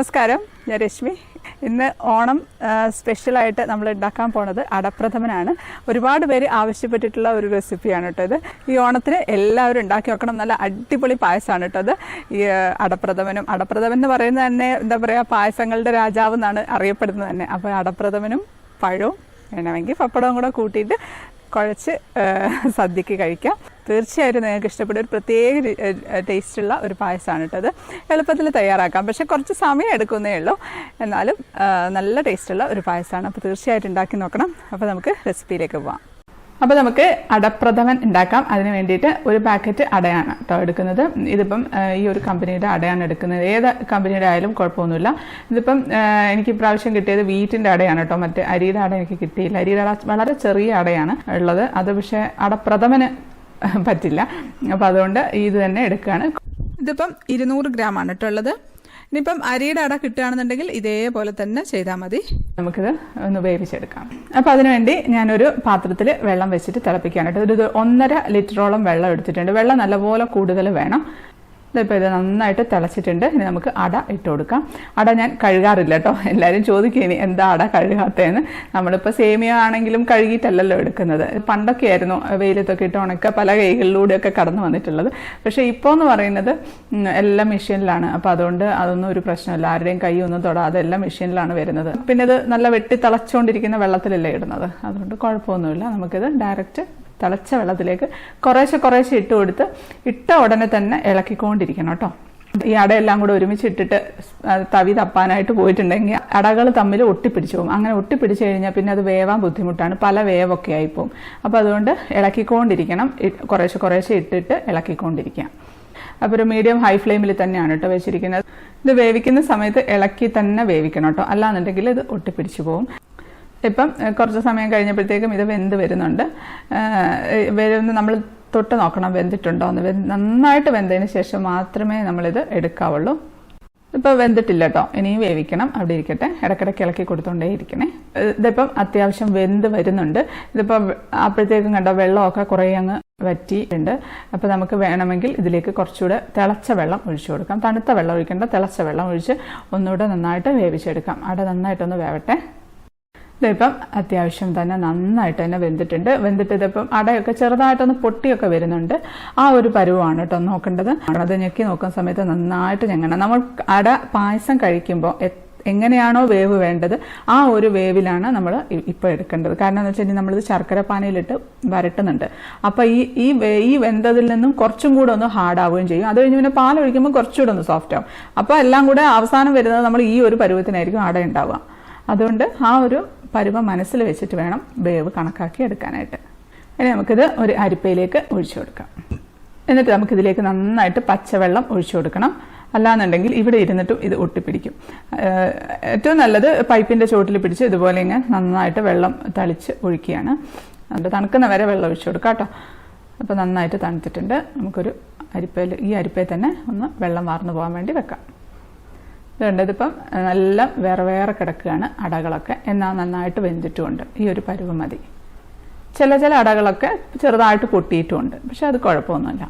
നമസ്കാരം, ഞാൻ രശ്മി. ഇന്ന് ഓണം സ്പെഷ്യലായിട്ട് നമ്മൾ ഉണ്ടാക്കാൻ പോണത് അടപ്രഥമനാണ്. ഒരുപാട് പേര് ആവശ്യപ്പെട്ടിട്ടുള്ള ഒരു റെസിപ്പിയാണ് കേട്ടോ ഇത്. ഈ ഓണത്തിന് എല്ലാവരും ഉണ്ടാക്കി വെക്കണം. നല്ല അടിപൊളി പായസമാണ് കേട്ടോ അത്. ഈ അടപ്രഥമൻ എന്ന് പറയുന്നത് തന്നെ എന്താ പറയുക, പായസങ്ങളുടെ രാജാവ് എന്നാണ് അറിയപ്പെടുന്നത് തന്നെ. അപ്പോൾ അടപ്രഥമനും പഴവും വേണമെങ്കിൽ പപ്പടവും കൂടെ കൂട്ടിയിട്ട് കുഴച്ച് സദ്യക്ക് കഴിക്കാം. തീർച്ചയായിട്ടും നിങ്ങൾക്ക് ഇഷ്ടപ്പെടുന്ന ഒരു പ്രത്യേക ടേസ്റ്റുള്ള ഒരു പായസമാണ് കേട്ടത്. എളുപ്പത്തിൽ തയ്യാറാക്കാം, പക്ഷേ കുറച്ച് സമയം എടുക്കുന്നേ ഉള്ളൂ. എന്നാലും നല്ല ടേസ്റ്റുള്ള ഒരു പായസമാണ്. അപ്പോൾ തീർച്ചയായിട്ടും ഉണ്ടാക്കി നോക്കണം. അപ്പോൾ നമുക്ക് റെസിപ്പിയിലേക്ക് പോവാം. അപ്പോൾ നമുക്ക് അടപ്രഥമൻ ഉണ്ടാക്കാം. അതിന് വേണ്ടിയിട്ട് ഒരു പാക്കറ്റ് അടയാണ് കേട്ടോ എടുക്കുന്നത്. ഇതിപ്പം ഈ ഒരു കമ്പനിയുടെ അടയാണ് എടുക്കുന്നത്. ഏത് കമ്പനിയുടെ ആയാലും കുഴപ്പമൊന്നുമില്ല. ഇതിപ്പം എനിക്ക് ഇപ്രാവശ്യം കിട്ടിയത് വീറ്റിൻ്റെ അടയാണ് കേട്ടോ. മറ്റേ അരിയുടെ അട എനിക്ക് കിട്ടിയില്ല. അരിയുടെ അട വളരെ ചെറിയ അടയാണ് ഉള്ളത്. അത് പക്ഷേ അടപ്രഥമന് പറ്റില്ല. അപ്പോൾ അതുകൊണ്ട് ഇത് തന്നെ എടുക്കുകയാണ്. ഇതിപ്പം 200 ഗ്രാമാണ് കേട്ടോ ഉള്ളത്. ഇനിയിപ്പം അരിയുടെ അട കിട്ടുകയാണെന്നുണ്ടെങ്കിൽ ഇതേപോലെ തന്നെ ചെയ്താൽ മതി. നമുക്കിത് ഒന്ന് വേവിച്ചെടുക്കാം. അപ്പോൾ അതിനുവേണ്ടി ഞാനൊരു പാത്രത്തിൽ വെള്ളം വെച്ചിട്ട് തിളപ്പിക്കാനായിട്ട് ഒരു 1.5 ലിറ്ററോളം വെള്ളം എടുത്തിട്ടുണ്ട്. വെള്ളം നല്ലപോലെ കൂടുതൽ വേണം. ഇതിപ്പോൾ ഇത് നന്നായിട്ട് തിളച്ചിട്ടുണ്ട്. ഇനി നമുക്ക് അട ഇട്ട് കൊടുക്കാം. അട ഞാൻ കഴുകാറില്ല കേട്ടോ. എല്ലാവരും ചോദിക്കും ഇനി എന്താ അട കഴുകാത്തതെന്ന്. നമ്മളിപ്പോൾ സേമിയ ആണെങ്കിലും കഴുകിയിട്ടല്ലല്ലോ എടുക്കുന്നത്. പണ്ടൊക്കെ ആയിരുന്നു വെയിലത്തൊക്കെ ഇട്ട് ഉണക്ക പല കൈകളിലൂടെയൊക്കെ കടന്നു വന്നിട്ടുള്ളത്. പക്ഷേ ഇപ്പോൾ എന്ന് പറയുന്നത് എല്ലാം മെഷീനിലാണ്. അപ്പോൾ അതുകൊണ്ട് അതൊന്നും ഒരു പ്രശ്നമില്ല. ആരുടെയും കൈ ഒന്നും തൊടാതെ എല്ലാം മെഷീനിലാണ് വരുന്നത്. പിന്നെ ഇത് നല്ല വെട്ടി തിളച്ചുകൊണ്ടിരിക്കുന്ന വെള്ളത്തിലല്ലേ ഇടുന്നത്. അതുകൊണ്ട് കുഴപ്പമൊന്നുമില്ല. നമുക്കിത് ഡയറക്റ്റ് തിളച്ച വെള്ളത്തിലേക്ക് കുറേശ്ശെ ഇട്ട് കൊടുത്ത് ഇട്ട ഉടനെ തന്നെ ഇളക്കിക്കൊണ്ടിരിക്കണം കേട്ടോ. ഈ അടയെല്ലാം കൂടെ ഒരുമിച്ച് ഇട്ടിട്ട് തവി തപ്പാനായിട്ട് പോയിട്ടുണ്ടെങ്കിൽ അടകൾ തമ്മിൽ ഒട്ടിപ്പിടിച്ചു പോകും. അങ്ങനെ ഒട്ടിപ്പിടിച്ച് കഴിഞ്ഞാൽ പിന്നെ അത് വേവാൻ ബുദ്ധിമുട്ടാണ്. പല വേവൊക്കെ ആയിപ്പോവും. അപ്പോൾ അതുകൊണ്ട് ഇളക്കിക്കൊണ്ടിരിക്കണം. കുറേശ്ശെ ഇട്ടിട്ട് ഇളക്കിക്കൊണ്ടിരിക്കാം. അപ്പോൾ ഒരു മീഡിയം ഹൈ ഫ്ലെയിമിൽ തന്നെയാണ് കേട്ടോ വെച്ചിരിക്കുന്നത്. ഇത് വേവിക്കുന്ന സമയത്ത് ഇളക്കി തന്നെ വേവിക്കണം കേട്ടോ. അല്ലാന്നുണ്ടെങ്കിൽ ഇത് ഒട്ടിപ്പിടിച്ചു പോകും. ഇപ്പം കുറച്ച് സമയം കഴിഞ്ഞപ്പോഴത്തേക്കും ഇത് വെന്ത് വരുന്നുണ്ട്. നമ്മൾ തൊട്ട് നോക്കണം വെന്തിട്ടുണ്ടോ എന്ന്. നന്നായിട്ട് വെന്തതിന് ശേഷം മാത്രമേ നമ്മളിത് എടുക്കാവുള്ളൂ. ഇപ്പോൾ വെന്തിട്ടില്ല കേട്ടോ. ഇനിയും വേവിക്കണം. അവിടെ ഇരിക്കട്ടെ. ഇടയ്ക്കിടയ്ക്ക് ഇളക്കി കൊടുത്തോണ്ടേ ഇരിക്കണേ. ഇതിപ്പം അത്യാവശ്യം വെന്ത് വരുന്നുണ്ട്. ഇതിപ്പോൾ അപ്പോഴത്തേക്കും കണ്ടോ വെള്ളമൊക്കെ കുറേ അങ്ങ് വറ്റിയിട്ടുണ്ട്. അപ്പോൾ നമുക്ക് വേണമെങ്കിൽ ഇതിലേക്ക് കുറച്ചുകൂടെ തിളച്ച വെള്ളം ഒഴിച്ചു കൊടുക്കാം. തണുത്ത വെള്ളം ഒഴിക്കേണ്ട, തിളച്ച വെള്ളം ഒഴിച്ച് ഒന്നുകൂടെ നന്നായിട്ട് വേവിച്ചെടുക്കാം. അട നന്നായിട്ടൊന്ന് വേവട്ടെ. ഇതിപ്പം അത്യാവശ്യം തന്നെ നന്നായിട്ട് തന്നെ വെന്തിട്ട് ഇതിപ്പം അടയൊക്കെ ചെറുതായിട്ടൊന്ന് പൊട്ടിയൊക്കെ വരുന്നുണ്ട്. ആ ഒരു പരുവമാണ് കേട്ടോ നോക്കേണ്ടത്. അത് ഞെക്കി നോക്കുന്ന സമയത്ത് നന്നായിട്ട് ഞെങ്ങണം. നമ്മൾ അട പായസം കഴിക്കുമ്പോൾ എങ്ങനെയാണോ വേവ് വേണ്ടത് ആ ഒരു വേവിലാണ് നമ്മൾ ഇപ്പോൾ എടുക്കേണ്ടത്. കാരണം എന്ന് വെച്ച് കഴിഞ്ഞാൽ നമ്മളിത് ശർക്കര പാനിയിലിട്ട് വരട്ടുന്നുണ്ട്. അപ്പോൾ ഈ വെന്തതിൽ നിന്നും കുറച്ചും കൂടെ ഒന്ന് ഹാർഡാവുകയും ചെയ്യും. അത് കഴിഞ്ഞ് പിന്നെ പാലൊഴിക്കുമ്പോൾ കുറച്ചുകൂടെ ഒന്ന് സോഫ്റ്റ് ആവും. അപ്പോൾ എല്ലാം കൂടെ അവസാനം വരുന്നത് നമ്മൾ ഈ ഒരു പരുവത്തിനായിരിക്കും അട ഉണ്ടാവുക. അതുകൊണ്ട് ആ ഒരു പരുവം മനസ്സിൽ വെച്ചിട്ട് വേണം വേവ് കണക്കാക്കി എടുക്കാനായിട്ട്. ഇനി നമുക്കിത് ഒരു അരിപ്പയിലേക്ക് ഒഴിച്ചു കൊടുക്കാം. എന്നിട്ട് നമുക്കിതിലേക്ക് നന്നായിട്ട് പച്ചവെള്ളം ഒഴിച്ചു കൊടുക്കണം. അല്ലാന്നുണ്ടെങ്കിൽ ഇവിടെ ഇരുന്നിട്ടും ഇത് ഒട്ടിപ്പിടിക്കും. ഏറ്റവും നല്ലത് പൈപ്പിൻ്റെ ചോട്ടിൽ പിടിച്ച് ഇതുപോലെ ഇങ്ങനെ നന്നായിട്ട് വെള്ളം തളിച്ച് ഒഴിക്കുകയാണ്. എന്നിട്ട് തണുക്കുന്ന വരെ വെള്ളം ഒഴിച്ചു കൊടുക്കാം കേട്ടോ. അപ്പോൾ നന്നായിട്ട് തണുത്തിട്ടുണ്ട്. നമുക്കൊരു ഈ അരിപ്പയിൽ തന്നെ ഒന്ന് വെള്ളം വാർന്നു പോകാൻ വേണ്ടി വെക്കാം. ഇതിപ്പം നല്ല വേറെ കിടക്കുകയാണ് അടകളൊക്കെ. എന്നാൽ നന്നായിട്ട് വെന്തിട്ടുമുണ്ട്. ഈ ഒരു പരുവം മതി. ചില അടകളൊക്കെ ചെറുതായിട്ട് പൊട്ടിയിട്ടുമുണ്ട്. പക്ഷെ അത് കുഴപ്പമൊന്നുമില്ല.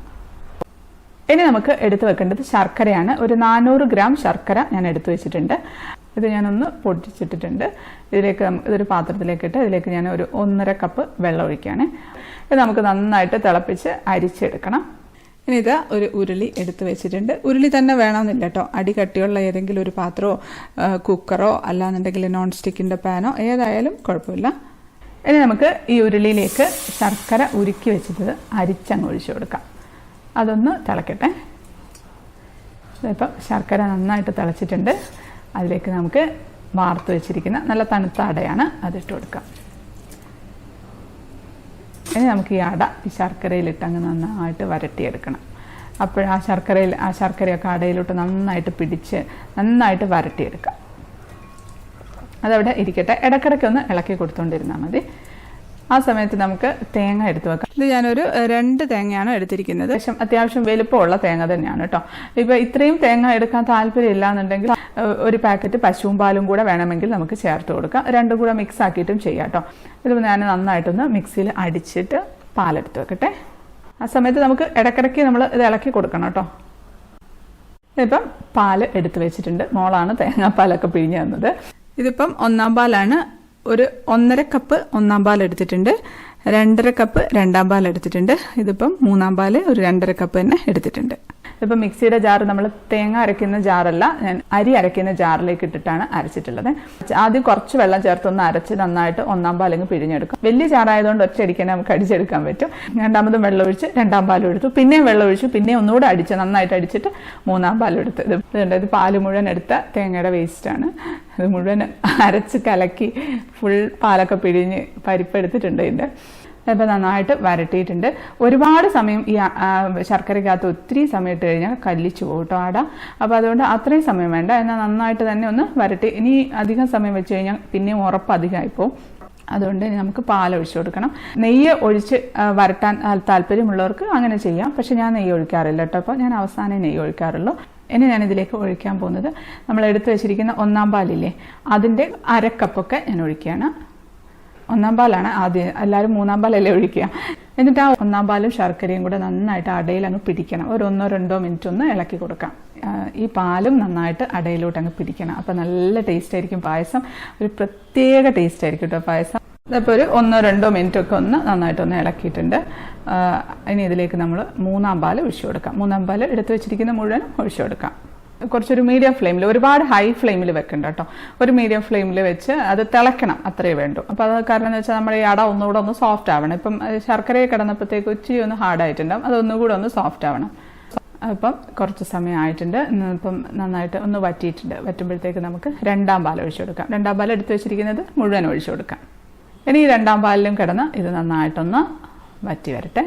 ഇനി നമുക്ക് എടുത്തു വെക്കേണ്ടത് ശർക്കരയാണ്. ഒരു 400 ഗ്രാം ശർക്കര ഞാൻ എടുത്തു വെച്ചിട്ടുണ്ട്. ഇത് ഞാനൊന്ന് പൊടിച്ചിട്ടിട്ടുണ്ട്. ഇതൊരു പാത്രത്തിലേക്കിട്ട് ഇതിലേക്ക് ഞാൻ ഒരു 1.5 കപ്പ് വെള്ളം ഒഴിക്കുകയാണ്. ഇത് നമുക്ക് നന്നായിട്ട് തിളപ്പിച്ച് അരിച്ചെടുക്കണം. ഇനി ഇത് ഒരു ഉരുളി എടുത്ത് വെച്ചിട്ടുണ്ട്. ഉരുളി തന്നെ വേണമെന്നില്ല കേട്ടോ. അടി കട്ടിയുള്ള ഏതെങ്കിലും ഒരു പാത്രമോ കുക്കറോ അല്ലാന്നുണ്ടെങ്കിൽ നോൺ സ്റ്റിക്കിൻ്റെ പാനോ ഏതായാലും കുഴപ്പമില്ല. ഇനി നമുക്ക് ഈ ഉരുളിയിലേക്ക് ശർക്കര ഉരുക്കി വെച്ചിട്ട് അരിച്ചങ്ങ് ഒഴിച്ചു കൊടുക്കാം. അതൊന്ന് തിളക്കട്ടെ. ഇപ്പം ശർക്കര നന്നായിട്ട് തിളച്ചിട്ടുണ്ട്. അതിലേക്ക് നമുക്ക് വാർത്ത് വെച്ചിരിക്കുന്ന നല്ല തണുത്ത അടയാണ്, അതിട്ട് കൊടുക്കാം. ഇനി നമുക്ക് ഈ ശർക്കരയിലിട്ട് അങ്ങ് നന്നായിട്ട് വരട്ടിയെടുക്കണം. അപ്പോൾ ആ ശർക്കരയൊക്കെ അടയിലോട്ട് നന്നായിട്ട് പിടിച്ച് നന്നായിട്ട് വരട്ടിയെടുക്കാം. അതവിടെ ഇരിക്കട്ടെ. ഇടയ്ക്കിടയ്ക്ക് ഒന്ന് ഇളക്കി കൊടുത്തുകൊണ്ടിരുന്നാൽ മതി. ആ സമയത്ത് നമുക്ക് തേങ്ങ എടുത്ത് വെക്കാം. ഇത് ഞാനൊരു 2 തേങ്ങയാണ് എടുത്തിരിക്കുന്നത്. അത്യാവശ്യം വലുപ്പമുള്ള തേങ്ങ തന്നെയാണ് കേട്ടോ. ഇപ്പോൾ ഇത്രയും തേങ്ങ എടുക്കാൻ താല്പര്യമില്ല എന്നുണ്ടെങ്കിൽ ഒരു പാക്കറ്റ് പശുവും പാലും കൂടെ വേണമെങ്കിൽ നമുക്ക് ചേർത്ത് കൊടുക്കാം. രണ്ടും കൂടെ മിക്സ് ആക്കിയിട്ടും ചെയ്യാം കേട്ടോ. ഇത് ഞാൻ നന്നായിട്ടൊന്ന് മിക്സിയിൽ അടിച്ചിട്ട് പാലെടുത്ത് വെക്കട്ടെ. ആ സമയത്ത് നമുക്ക് ഇടയ്ക്കിടയ്ക്ക് നമ്മൾ ഇത് ഇളക്കി കൊടുക്കണം കേട്ടോ. ഇതിപ്പം പാല് എടുത്ത് വെച്ചിട്ടുണ്ട്. മോളാണ് തേങ്ങാപ്പാലൊക്കെ പിഴിഞ്ഞ് തന്നത്. ഇതിപ്പം 1 പാലാണ്. ഒരു 1.5 കപ്പ് 1 പാൽ എടുത്തിട്ടുണ്ട്. 2.5 കപ്പ് 2 പാൽ എടുത്തിട്ടുണ്ട്. ഇതിപ്പം 3 പാല് ഒരു 2.5 കപ്പ് തന്നെ എടുത്തിട്ടുണ്ട്. ഇതിപ്പോൾ മിക്സിയുടെ ജാർ നമ്മൾ തേങ്ങ അരയ്ക്കുന്ന ജാറല്ല, ഞാൻ അരി അരയ്ക്കുന്ന ജാറിലേക്ക് ഇട്ടിട്ടാണ് അരച്ചിട്ടുള്ളത്. ആദ്യം കുറച്ച് വെള്ളം ചേർത്തൊന്ന് അരച്ച് നന്നായിട്ട് 1 പാലങ്ങ് പിഴിഞ്ഞെടുക്കും. വലിയ ജാറായതുകൊണ്ട് ഒറ്റയടിക്കാൻ നമുക്ക് അടിച്ചെടുക്കാൻ പറ്റും. രണ്ടാമതും വെള്ളം ഒഴിച്ച് 2 പാലും എടുത്തു. പിന്നെയും വെള്ളം ഒഴിച്ചു. പിന്നെ ഒന്നുകൂടെ അടിച്ച് നന്നായിട്ട് അടിച്ചിട്ട് 3 പാലും എടുത്ത്. ഇത് പാല് മുഴുവൻ എടുത്ത തേങ്ങയുടെ വേസ്റ്റാണ്. ഇത് മുഴുവൻ അരച്ച് കലക്കി ഫുൾ പാലൊക്കെ പിഴിഞ്ഞ് പരിപ്പെടുത്തിട്ടുണ്ട്. ഇതിൻ്റെ അപ്പോൾ നന്നായിട്ട് വരട്ടിയിട്ടുണ്ട്. ഒരുപാട് സമയം ഈ ശർക്കരയ്ക്കകത്ത് ഒത്തിരി സമയം ഇട്ട് കഴിഞ്ഞാൽ കല്ലിച്ചു പോകും കേട്ടോ അട. അപ്പോൾ അതുകൊണ്ട് അത്രയും സമയം വേണ്ട. എന്നാൽ നന്നായിട്ട് തന്നെ ഒന്ന് വരട്ടി. ഇനി അധികം സമയം വെച്ച് കഴിഞ്ഞാൽ പിന്നെയും ഉറപ്പ് അധികമായിപ്പോവും. അതുകൊണ്ട് നമുക്ക് പാലൊഴിച്ച് കൊടുക്കണം. നെയ്യ് ഒഴിച്ച് വരട്ടാൻ താല്പര്യമുള്ളവർക്ക് അങ്ങനെ ചെയ്യാം. പക്ഷെ ഞാൻ നെയ്യ് ഒഴിക്കാറില്ല കേട്ടോ. അപ്പോൾ ഞാൻ അവസാനം നെയ്യ് ഒഴിക്കാറുള്ളൂ. ഇനി ഞാനിതിലേക്ക് ഒഴിക്കാൻ പോകുന്നത് നമ്മൾ എടുത്തു വെച്ചിരിക്കുന്ന 1 പാലില്ലേ, അതിൻ്റെ 1/2 കപ്പൊക്കെ ഞാൻ ഒഴിക്കുകയാണ്. 1 പാലാണ് ആദ്യം. എല്ലാവരും 3 പാലല്ലേ ഒഴിക്കുക. എന്നിട്ട് ആ 1 പാലും ശർക്കരയും കൂടെ നന്നായിട്ട് അടയിൽ അങ്ങ് പിടിക്കണം. ഒരു 1-2 മിനിറ്റ് ഒന്ന് ഇളക്കി കൊടുക്കാം. ഈ പാലും നന്നായിട്ട് അടയിലോട്ട് അങ്ങ് പിടിക്കണം. അപ്പോൾ നല്ല ടേസ്റ്റ് ആയിരിക്കും പായസം. ഒരു പ്രത്യേക ടേസ്റ്റ് ആയിരിക്കും കേട്ടോ പായസം. അപ്പോൾ ഒരു 1-2 മിനിറ്റ് ഒക്കെ ഒന്ന് നന്നായിട്ടൊന്ന് ഇളക്കിയിട്ടുണ്ട്. ഇനി ഇതിലേക്ക് നമ്മൾ 3 പാൽ ഒഴിച്ചു കൊടുക്കാം. 3 പാൽ എടുത്ത് വെച്ചിരിക്കുന്ന മുഴുവൻ ഒഴിച്ചു കൊടുക്കാം. കുറച്ചൊരു മീഡിയം ഫ്ലെയിമിൽ, ഒരുപാട് ഹൈ ഫ്ലെയിമിൽ വെക്കണ്ട കേട്ടോ. ഒരു മീഡിയം ഫ്ലെയിമിൽ വെച്ച് അത് തിളയ്ക്കണം, അത്രയേ വേണ്ടൂ. അപ്പോൾ അത് കാരണം എന്ന് വെച്ചാൽ നമ്മുടെ ഈ അട ഒന്നുകൂടെ ഒന്ന് സോഫ്റ്റ് ആവണം. ഇപ്പം ശർക്കരയെ കിടന്നപ്പോഴത്തേക്ക് ഉച്ചി ഒന്ന് ഹാർഡായിട്ടുണ്ടാവും. അതൊന്നുകൂടെ ഒന്ന് സോഫ്റ്റ് ആവണം. അപ്പം കുറച്ച് സമയം ആയിട്ടുണ്ട്. ഇപ്പം നന്നായിട്ട് ഒന്ന് വറ്റിയിട്ടുണ്ട്. വറ്റുമ്പോഴത്തേക്ക് നമുക്ക് 2 പാൽ ഒഴിച്ചു കൊടുക്കാം. 2 പാൽ എടുത്ത് വെച്ചിരിക്കുന്നത് മുഴുവൻ ഒഴിച്ചു കൊടുക്കാം. ഇനി ഈ 2 പാലിലും കിടന്ന് ഇത് നന്നായിട്ടൊന്ന് വറ്റി വരട്ടെ.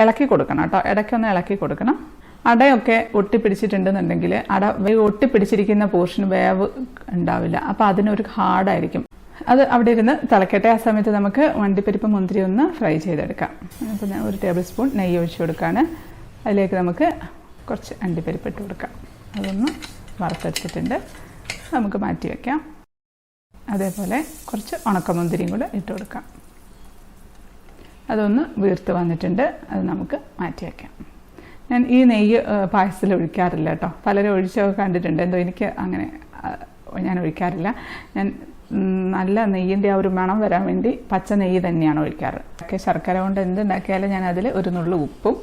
ഇളക്കി കൊടുക്കണം കേട്ടോ. ഇടയ്ക്കൊന്ന് ഇളക്കി കൊടുക്കണം. അടയൊക്കെ ഒട്ടിപ്പിടിച്ചിട്ടുണ്ടെന്നുണ്ടെങ്കിൽ ഒട്ടിപ്പിടിച്ചിരിക്കുന്ന പോർഷൻ വേവ് ഉണ്ടാവില്ല. അപ്പോൾ അതിനൊരു ഹാർഡായിരിക്കും. അത് അവിടെ ഇരുന്ന് തിളക്കട്ടെ. ആ സമയത്ത് നമുക്ക് വണ്ടിപ്പരിപ്പ് മുന്തിരി ഒന്ന് ഫ്രൈ ചെയ്തെടുക്കാം. അപ്പോൾ ഞാൻ 1 ടേബിൾ സ്പൂൺ നെയ്യ് ഒഴിച്ചു കൊടുക്കുകയാണ്. അതിലേക്ക് നമുക്ക് കുറച്ച് അണ്ടിപ്പരിപ്പ് ഇട്ട് കൊടുക്കാം. അതൊന്ന് വറുത്തെടുത്തിട്ടുണ്ട്. നമുക്ക് മാറ്റി വയ്ക്കാം. അതേപോലെ കുറച്ച് ഉണക്കമുന്തിരിയും കൂടെ ഇട്ട് കൊടുക്കാം. അതൊന്ന് വീർത്ത് വന്നിട്ടുണ്ട്. അത് നമുക്ക് മാറ്റി വയ്ക്കാം. ഞാൻ ഈ നെയ്യ് പായസത്തിൽ ഒഴിക്കാറില്ല കേട്ടോ. പലരും ഒഴിച്ചൊക്കെ കണ്ടിട്ടുണ്ട്. എന്തോ എനിക്ക് അങ്ങനെ ഞാൻ ഒഴിക്കാറില്ല. ഞാൻ നല്ല നെയ്യിൻ്റെ ആ ഒരു മണം വരാൻ വേണ്ടി പച്ച നെയ്യ് തന്നെയാണ് ഒഴിക്കാറ്. ശർക്കര കൊണ്ട് എന്തുണ്ടാക്കിയാലും ഞാൻ അതിൽ ഒരു നുള്ളു ഉപ്പും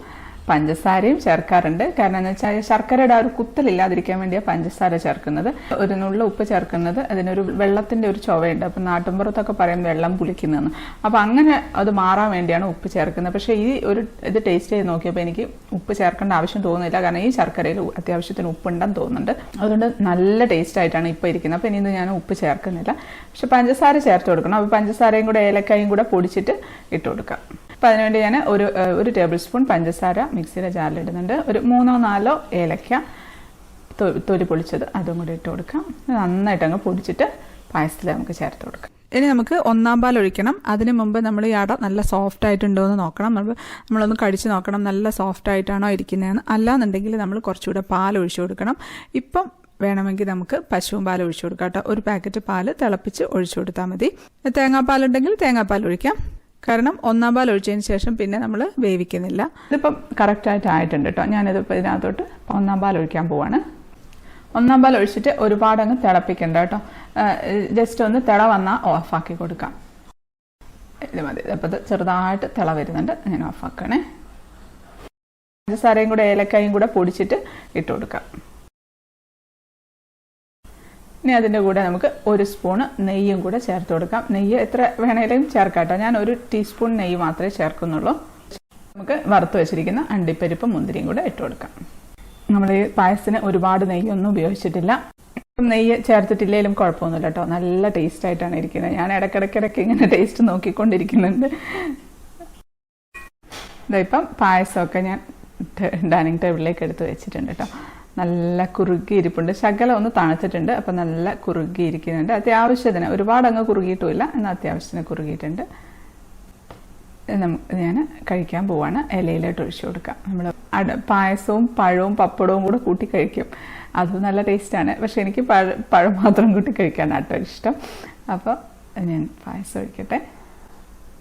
പഞ്ചസാരയും ചേർക്കാറുണ്ട്. കാരണം എന്ന് വെച്ചാൽ ശർക്കരയുടെ ആ ഒരു കുത്തലില്ലാതിരിക്കാൻ വേണ്ടിയാണ് പഞ്ചസാര ചേർക്കുന്നത്. ഒരു നുള്ള ഉപ്പ് ചേർക്കുന്നത് അതിനൊരു വെള്ളത്തിൻ്റെ ഒരു ചുവയുണ്ട്. അപ്പം നാട്ടിൻപുറത്തൊക്കെ പറയും വെള്ളം പുളിക്കുന്നതെന്ന്. അപ്പം അങ്ങനെ അത് മാറാൻ വേണ്ടിയാണ് ഉപ്പ് ചേർക്കുന്നത്. പക്ഷേ ഇത് ടേസ്റ്റ് ചെയ്ത് നോക്കിയപ്പോൾ എനിക്ക് ഉപ്പ് ചേർക്കേണ്ട ആവശ്യം തോന്നുന്നില്ല. കാരണം ഈ ശർക്കരയിൽ അത്യാവശ്യത്തിന് ഉപ്പുണ്ടെന്ന് തോന്നുന്നുണ്ട്. അതുകൊണ്ട് നല്ല ടേസ്റ്റ് ആയിട്ടാണ് ഇപ്പോൾ ഇരിക്കുന്നത്. അപ്പം ഇനി ഞാൻ ഉപ്പ് ചേർക്കുന്നില്ല. പക്ഷെ പഞ്ചസാര ചേർത്ത് കൊടുക്കണം. അപ്പോൾ പഞ്ചസാരയും കൂടെ ഏലക്കായും കൂടെ പൊടിച്ചിട്ട് ഇട്ട് കൊടുക്കാം. അപ്പോൾ അതിനുവേണ്ടി ഞാൻ ഒരു ടേബിൾ സ്പൂൺ പഞ്ചസാര മിക്സിയുടെ ജാറിലിടുന്നുണ്ട്. ഒരു 3-4 ഏലക്ക തൊലി പൊളിച്ചത് അതും കൂടി ഇട്ട് കൊടുക്കാം. നന്നായിട്ട് അങ്ങ് പൊടിച്ചിട്ട് പായസത്തിൽ നമുക്ക് ചേർത്ത് കൊടുക്കാം. ഇനി നമുക്ക് 1 പാൽ ഒഴിക്കണം. അതിന് മുമ്പ് നമ്മൾ ഈ അട നല്ല സോഫ്റ്റ് ആയിട്ടുണ്ടോ എന്ന് നോക്കണം. നമ്മളൊന്ന് കടിച്ച് നോക്കണം നല്ല സോഫ്റ്റ് ആയിട്ടാണോ ഇരിക്കുന്നതെന്ന്. അല്ലാന്നുണ്ടെങ്കിൽ നമ്മൾ കുറച്ചുകൂടെ പാൽ ഒഴിച്ചു കൊടുക്കണം. ഇപ്പം വേണമെങ്കിൽ നമുക്ക് പശുവും പാൽ ഒഴിച്ചു കൊടുക്കാം കേട്ടോ. ഒരു പാക്കറ്റ് പാൽ തിളപ്പിച്ച് ഒഴിച്ചു കൊടുത്താൽ മതി. തേങ്ങാപ്പാലുണ്ടെങ്കിൽ തേങ്ങാപ്പാൽ ഒഴിക്കാം. കാരണം 1 പാൽ ഒഴിച്ചതിന് ശേഷം പിന്നെ നമ്മൾ വേവിക്കുന്നില്ല. ഇതിപ്പം കറക്റ്റായിട്ട് ആയിട്ടുണ്ട് കേട്ടോ. ഞാനിതിപ്പോൾ ഇതിനകത്തോട്ട് 1 പാൽ ഒഴിക്കാൻ പോവാണ്. 1 പാൽ ഒഴിച്ചിട്ട് ഒരുപാട് അങ്ങ് തിളപ്പിക്കണ്ട കേട്ടോ. ജസ്റ്റ് ഒന്ന് തിള വന്നാൽ ഓഫാക്കി കൊടുക്കാം. ഇത് മതി. അപ്പോൾ ഇത് ചെറുതായിട്ട് തിള വരുന്നുണ്ട്. ഞാൻ ഓഫാക്കണേ. പഞ്ചസാരയും കൂടെ ഏലക്കായും കൂടെ പൊടിച്ചിട്ട് ഇട്ട് കൊടുക്കാം. ഇനി അതിൻ്റെ കൂടെ നമുക്ക് 1 സ്പൂണ് നെയ്യും കൂടെ ചേർത്ത് കൊടുക്കാം. നെയ്യ് എത്ര വേണേലും ചേർക്കാം കേട്ടോ. ഞാൻ 1 ടീസ്പൂൺ നെയ്യ് മാത്രമേ ചേർക്കുന്നുള്ളൂ. നമുക്ക് വറുത്ത് വെച്ചിരിക്കുന്ന അണ്ടിപ്പരിപ്പും മുന്തിരിയും കൂടെ ഇട്ട് കൊടുക്കാം. നമ്മൾ ഈ പായസത്തിന് ഒരുപാട് നെയ്യൊന്നും ഉപയോഗിച്ചിട്ടില്ല. നെയ്യ് ചേർത്തിട്ടില്ലെങ്കിലും കുഴപ്പമൊന്നുമില്ല കേട്ടോ. നല്ല ടേസ്റ്റ് ആയിട്ടാണ് ഇരിക്കുന്നത്. ഞാൻ ഇടയ്ക്കിടയ്ക്ക് ഇങ്ങനെ ടേസ്റ്റ് നോക്കിക്കൊണ്ടിരിക്കുന്നുണ്ട്. ഇപ്പം പായസമൊക്കെ ഞാൻ ഡൈനിങ് ടേബിളിലേക്ക് എടുത്ത് വെച്ചിട്ടുണ്ട് കേട്ടോ. നല്ല കുറുകിയിരിപ്പുണ്ട്. ശകലം ഒന്ന് തണുത്തിട്ടുണ്ട്. അപ്പം നല്ല കുറുകിയിരിക്കുന്നുണ്ട്. അത്യാവശ്യത്തിന് ഒരുപാട് അങ്ങ് കുറുകിയിട്ടുമില്ല, എന്നാൽ അത്യാവശ്യത്തിന് കുറുകിയിട്ടുണ്ട്. ഞാൻ കഴിക്കാൻ പോവാണ്. ഇലയിലോട്ട് ഒഴിച്ചു കൊടുക്കാം. നമ്മൾ പായസവും പഴവും പപ്പടവും കൂടെ കൂട്ടി കഴിക്കും. അത് നല്ല ടേസ്റ്റാണ്. പക്ഷെ എനിക്ക് പഴം മാത്രം കൂട്ടി കഴിക്കാനാണ് കേട്ടോ ഇഷ്ടം. അപ്പോൾ ഞാൻ പായസം ഒഴിക്കട്ടെ.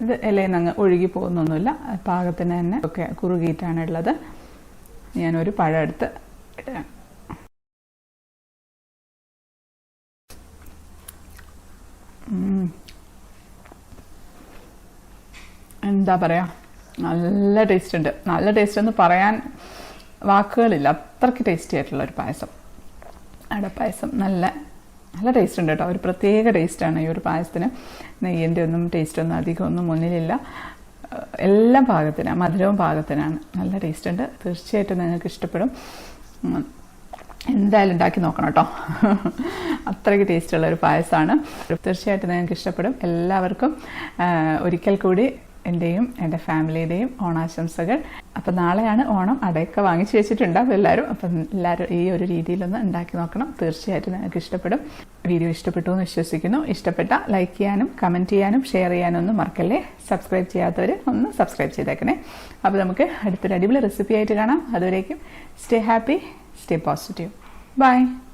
ഇത് ഇലയിൽ നിന്ന് അങ്ങ് ഒഴുകി പോകുന്നൊന്നുമില്ല. പാകത്തിന് തന്നെ ഒക്കെ കുറുകിയിട്ടാണ് ഉള്ളത്. ഞാനൊരു പഴം എടുത്ത് ഇടാം. എന്താ പറയുക, നല്ല ടേസ്റ്റ് ഉണ്ട്. നല്ല ടേസ്റ്റ് എന്ന് പറയാൻ വാക്കുകളില്ല, അത്രയ്ക്ക് ടേസ്റ്റി ആയിട്ടുള്ള ഒരു പായസം, അടപ്പായസം. നല്ല നല്ല ടേസ്റ്റ് ഉണ്ട് കേട്ടോ. ഒരു പ്രത്യേക ടേസ്റ്റാണ് ഈ ഒരു പായസത്തിന്. നെയ്യിൻ്റെ ഒന്നും ടേസ്റ്റൊന്നും അധികമൊന്നും മുന്നിലില്ല. എല്ലാം പാകത്തിനാണ്, മധുരവും പാകത്തിനാണ്. നല്ല ടേസ്റ്റ് ഉണ്ട്. തീർച്ചയായിട്ടും നിങ്ങൾക്ക് ഇഷ്ടപ്പെടും. എന്തായാലും ഉണ്ടാക്കി നോക്കണം കേട്ടോ. അത്രയ്ക്ക് ടേസ്റ്റുള്ള ഒരു പായസമാണ്. തീർച്ചയായിട്ടും നിങ്ങൾക്ക് ഇഷ്ടപ്പെടും. എല്ലാവർക്കും ഒരിക്കൽ കൂടി എൻ്റെയും എൻ്റെ ഫാമിലിയുടെയും ഓണാശംസകൾ. അപ്പം നാളെയാണ് ഓണം. അടയൊക്കെ വാങ്ങിച്ചു വെച്ചിട്ടുണ്ടാവും എല്ലാവരും. അപ്പം എല്ലാവരും ഈ ഒരു രീതിയിലൊന്ന് ഉണ്ടാക്കി നോക്കണം. തീർച്ചയായിട്ടും നിങ്ങൾക്ക് ഇഷ്ടപ്പെടും. വീഡിയോ ഇഷ്ടപ്പെട്ടു എന്ന് വിശ്വസിക്കുന്നു. ഇഷ്ടപ്പെട്ട ലൈക്ക് ചെയ്യാനും കമൻറ്റ് ചെയ്യാനും ഷെയർ ചെയ്യാനും ഒന്നും മറക്കല്ലേ. സബ്സ്ക്രൈബ് ചെയ്യാത്തവർ ഒന്ന് സബ്സ്ക്രൈബ് ചെയ്തേക്കണേ. അപ്പോൾ നമുക്ക് അടുത്തൊരു അടിപൊളി റെസിപ്പി ആയിട്ട് കാണാം. അതുവരേക്കും stay happy, stay positive. Bye.